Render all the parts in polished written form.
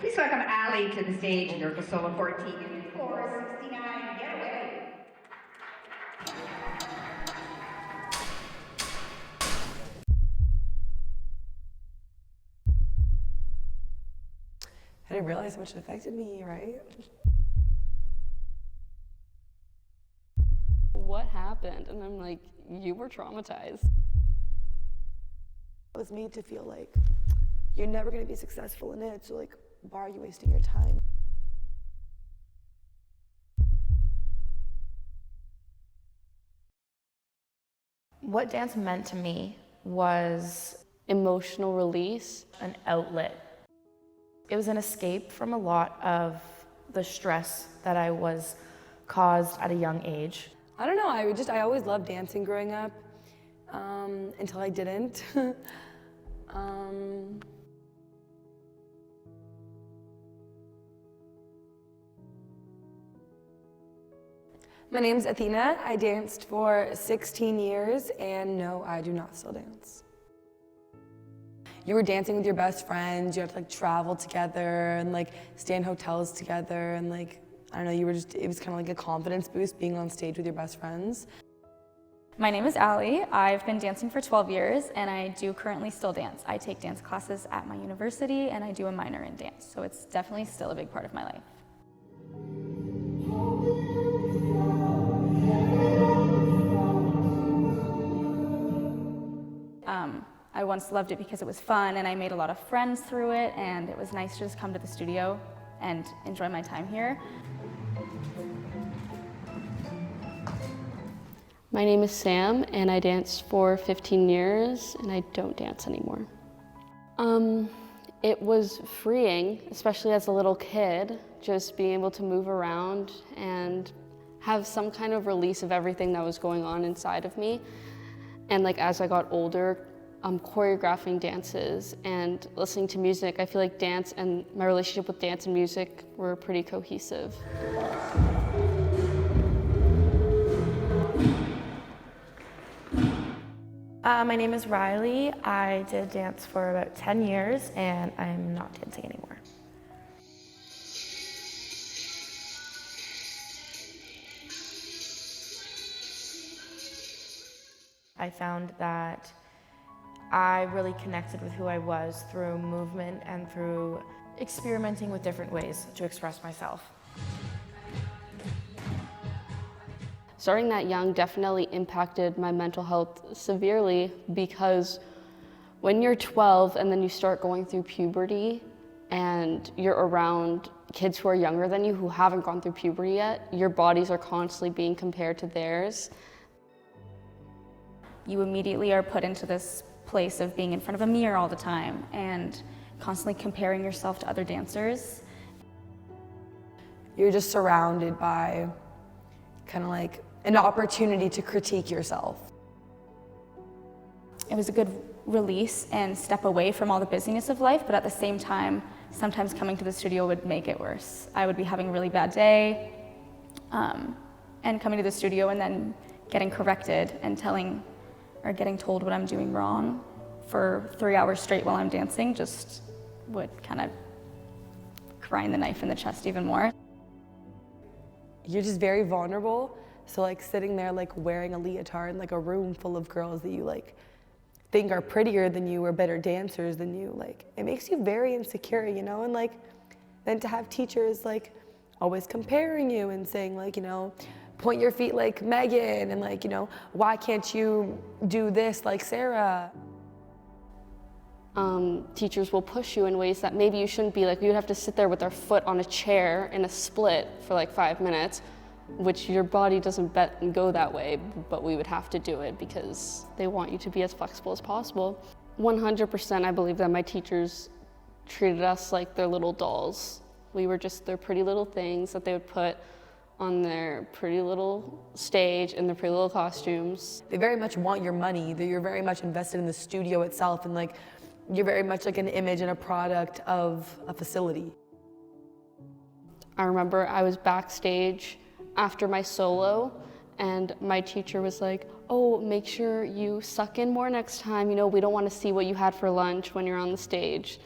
Please welcome Ali to the stage in her solo 14 and 469. Get away. I didn't realize how much it affected me, right? What happened? And I'm like, you were traumatized. I was made to feel like you're never going to be successful in it, so like, why are you wasting your time? What dance meant to me was Emotional release. an outlet. It was an escape from a lot of the stress that I was caused at a young age. I don't know, I always loved dancing growing up, until I didn't. My name's Athena. I danced for 16 years, and no, I do not still dance. You were dancing with your best friends, you had to like travel together and like stay in hotels together, and like, I don't know, it was kind of like a confidence boost being on stage with your best friends. My name is Ali. I've been dancing for 12 years and I do currently still dance. I take dance classes at my university and I do a minor in dance, so it's definitely still a big part of my life. I once loved it because it was fun and I made a lot of friends through it, and it was nice to just come to the studio and enjoy my time here. My name is Sam, and I danced for 15 years, and I don't dance anymore. It was freeing, especially as a little kid, just being able to move around and have some kind of release of everything that was going on inside of me. And like as I got older, choreographing dances and listening to music, I feel like dance and my relationship with dance and music were pretty cohesive. My name is Riley. I did dance for about 10 years and I'm not dancing anymore. I found that I really connected with who I was through movement and through experimenting with different ways to express myself. Starting that young definitely impacted my mental health severely, because when you're 12 and then you start going through puberty and you're around kids who are younger than you who haven't gone through puberty yet, your bodies are constantly being compared to theirs. You immediately are put into this place of being in front of a mirror all the time and constantly comparing yourself to other dancers. You're just surrounded by kind of like an opportunity to critique yourself. It was a good release and step away from all the busyness of life, but at the same time, sometimes coming to the studio would make it worse. I would be having a really bad day, and coming to the studio and then getting corrected and getting told what I'm doing wrong for 3 hours straight while I'm dancing just would kind of grind the knife in the chest even more. You're just very vulnerable. So like sitting there like wearing a leotard in like a room full of girls that you like think are prettier than you or better dancers than you, like it makes you very insecure, you know? And like then to have teachers like always comparing you and saying like, you know, point your feet like Megan, and like, you know, why can't you do this like Sarah? Teachers will push you in ways that maybe you shouldn't be. Like, we would have to sit there with our foot on a chair in a split for like 5 minutes, which your body doesn't go that way, but we would have to do it because they want you to be as flexible as possible. 100% I believe that my teachers treated us like their little dolls. We were just their pretty little things that they would put on their pretty little stage in their pretty little costumes. They very much want your money, that you're very much invested in the studio itself, and like you're very much like an image and a product of a facility. I remember I was backstage after my solo and my teacher was like, oh, make sure you suck in more next time. You know, we don't want to see what you had for lunch when you're on the stage.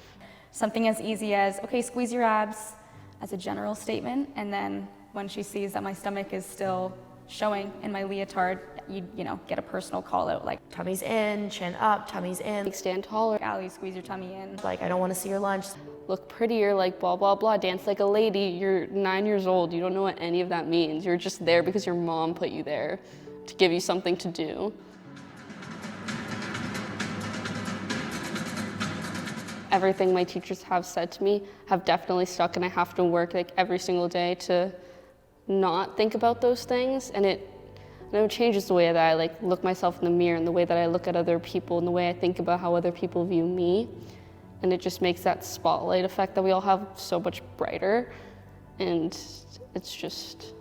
something as easy as, okay, squeeze your abs, as a general statement, and then when she sees that my stomach is still showing in my leotard, you know, get a personal call out like, Tummy's in, chin up, tummy's in. Like stand taller, Allie, squeeze your tummy in. Like, I don't want to see your lunch. look prettier, like blah, blah, blah, dance like a lady. You're 9 years old, you don't know what any of that means. You're just there because your mom put you there to give you something to do. Everything my teachers have said to me have definitely stuck, and I have to work like every single day to not think about those things. And it changes the way that I like look myself in the mirror, and the way that I look at other people, and the way I think about how other people view me. And it just makes that spotlight effect that we all have so much brighter. And it's just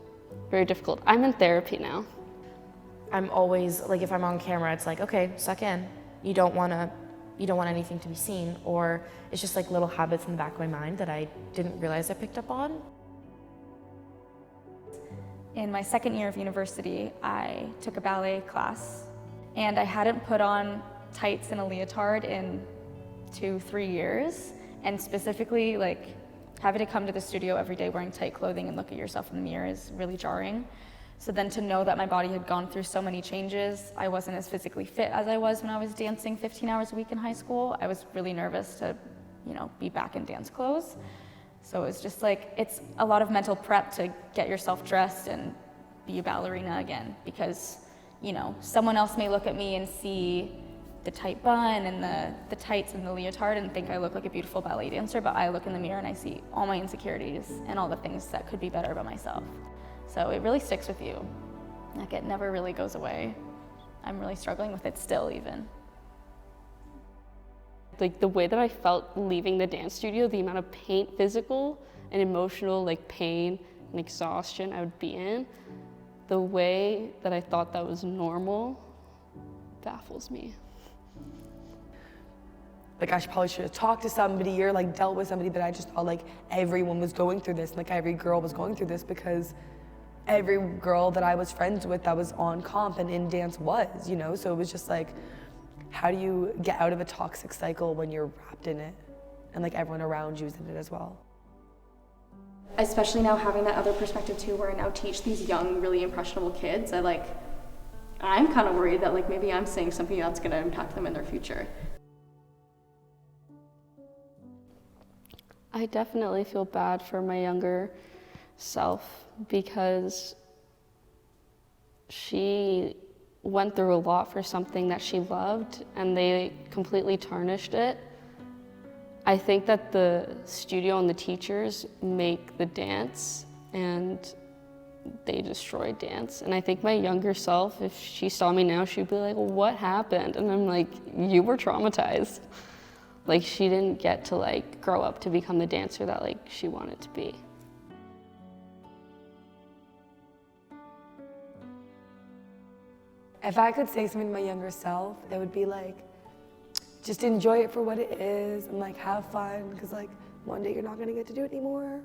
very difficult. I'm in therapy now. I'm always, like, if I'm on camera, it's like, okay, suck in. You don't want anything to be seen, or it's just like little habits in the back of my mind that I didn't realize I picked up on. In my second year of university, I took a ballet class, and I hadn't put on tights and a leotard in 2-3 years, and specifically like having to come to the studio every day wearing tight clothing and look at yourself in the mirror is really jarring. So then to know that my body had gone through so many changes, I wasn't as physically fit as I was when I was dancing 15 hours a week in high school. I was really nervous to, you know, be back in dance clothes. So it was just like, it's a lot of mental prep to get yourself dressed and be a ballerina again, because, you know, someone else may look at me and see the tight bun and the tights and the leotard and think I look like a beautiful ballet dancer, but I look in the mirror and I see all my insecurities and all the things that could be better about myself. So it really sticks with you. Like, it never really goes away. I'm really struggling with it still even. Like the way that I felt leaving the dance studio, the amount of pain, physical and emotional, like pain and exhaustion I would be in, the way that I thought that was normal baffles me. Like, I probably should have talked to somebody or like dealt with somebody, but I just thought like everyone was going through this, and like every girl was going through this, because every girl that I was friends with that was on comp and in dance was, you know? So it was just like, how do you get out of a toxic cycle when you're wrapped in it and like everyone around you is in it as well? Especially now having that other perspective too, where I now teach these young, really impressionable kids, I'm kind of worried that like maybe I'm saying something that's going to impact them in their future. I definitely feel bad for my younger self, because she went through a lot for something that she loved, and they completely tarnished it. I think that the studio and the teachers make the dance, and they destroy dance. And I think my younger self, if she saw me now, she'd be like, what happened? And I'm like, you were traumatized. Like, she didn't get to like grow up to become the dancer that like she wanted to be. If I could say something to my younger self, it would be like, just enjoy it for what it is and like have fun, because like one day you're not gonna get to do it anymore.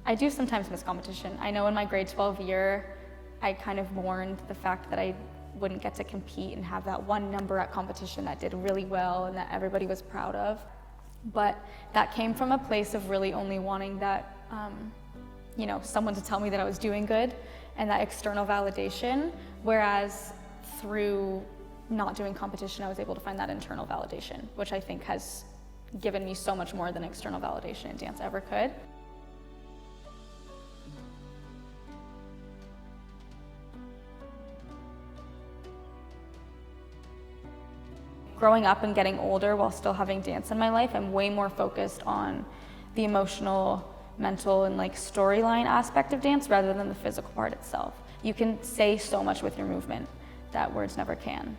I do sometimes miss competition. I know in my grade 12 year, I kind of mourned the fact that I wouldn't get to compete and have that one number at competition that did really well and that everybody was proud of. But that came from a place of really only wanting that, you know, someone to tell me that I was doing good and that external validation. Whereas through not doing competition, I was able to find that internal validation, which I think has given me so much more than external validation in dance ever could. Growing up and getting older while still having dance in my life, I'm way more focused on the emotional, mental, and like storyline aspect of dance rather than the physical part itself. You can say so much with your movement that words never can.